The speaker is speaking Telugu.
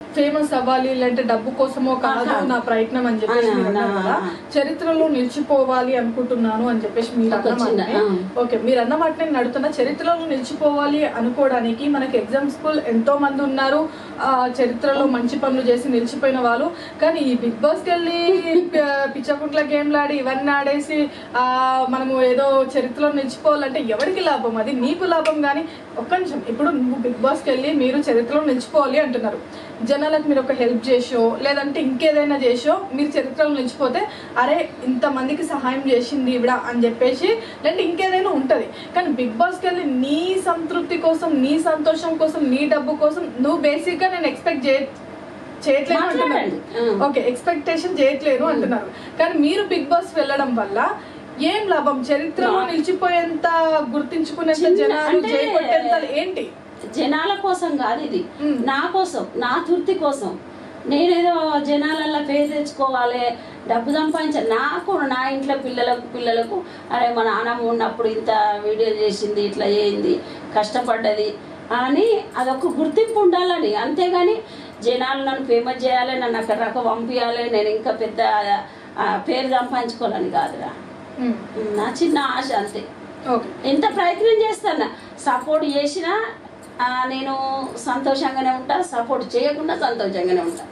ఫేమస్ అవ్వాలి లేదంటే డబ్బు కోసమో కాదు నా ప్రయత్నం అని చెప్పేసి మీరు అన్నారు కదా, చరిత్రలో నిలిచిపోవాలి అనుకుంటున్నాను అని చెప్పేసి మీరు అన్నమాట. ఓకే, మీరు అన్న మాట నేను అడుగుతున్నా, చరిత్రలో నిలిచిపోవాలి అనుకోవడానికి మనకి ఎగ్జాంపుల్ ఎంతో మంది ఉన్నారు, చరిత్రలో మంచి పనులు చేసి నిలిచిపోయిన వాళ్ళు. కానీ ఈ బిగ్ బాస్కి వెళ్ళి పిచ్చకుంట్ల గేమ్లు ఆడి ఇవన్నీ ఆడేసి మనము ఏదో చరిత్రలో నిలిచిపోవాలంటే ఎవరికి లాభం? అది నీకు లాభం. కానీ ఒక్క నిమిషం, ఇప్పుడు నువ్వు బిగ్ బాస్కి వెళ్ళి మీరు చరిత్రలో నిలిచిపోవాలి అంటున్నారు, జనాలకు మీరు ఒక హెల్ప్ చేసో లేదంటే ఇంకేదైనా చేసో మీరు చరిత్రలో నిలిచిపోతే అరే ఇంతమందికి సహాయం చేసింది ఇవిడ అని చెప్పేసి లేదంటే ఇంకేదైనా ఉంటుంది. కానీ బిగ్ బాస్కి వెళ్ళి నీ సంతృప్తి కోసం, నీ సంతోషం కోసం, నీ డబ్బు కోసం నువ్వు బేసిక్గా నేను ఎక్స్పెక్ట్ చేయట్లేదు అంటున్నారు. ఓకే, ఎక్స్పెక్టేషన్ చేయట్లేదు అంటున్నారు. కానీ మీరు బిగ్ బాస్ వెళ్ళడం వల్ల ఏం లాభం? చరిత్రలో నిలిచిపోయేంత గుర్తించుకునేంత జనాలు చేయకొట్టేంత ఏంటి? జనాల కోసం కాదు, ఇది నా కోసం, నా తృప్తి కోసం. నేనేదో జనాలల్లో పేరు తెచ్చుకోవాలి, డబ్బు సంపాదించాలి. నాకు నా ఇంట్లో పిల్లలకు అరే మా నాన్నమ్మ ఉన్నప్పుడు ఇంత వీడియో చేసింది, ఇట్లా చేయింది, కష్టపడ్డది అని అదొక గుర్తింపు ఉండాలని. అంతేగాని జనాలు నన్ను ఫేమస్ చేయాలి, నన్ను అక్కడ రకం పంపించాలి, నేను ఇంకా పెద్ద పేరు సంపాదించుకోవాలని కాదురా. నా చిన్న ఆశ అంతే. ఎంత ప్రయత్నం చేస్తాను, సపోర్ట్ చేసినా నేను సంతోషంగానే ఉంటా, సపోర్ట్ చేయకుండా సంతోషంగానే ఉంటా.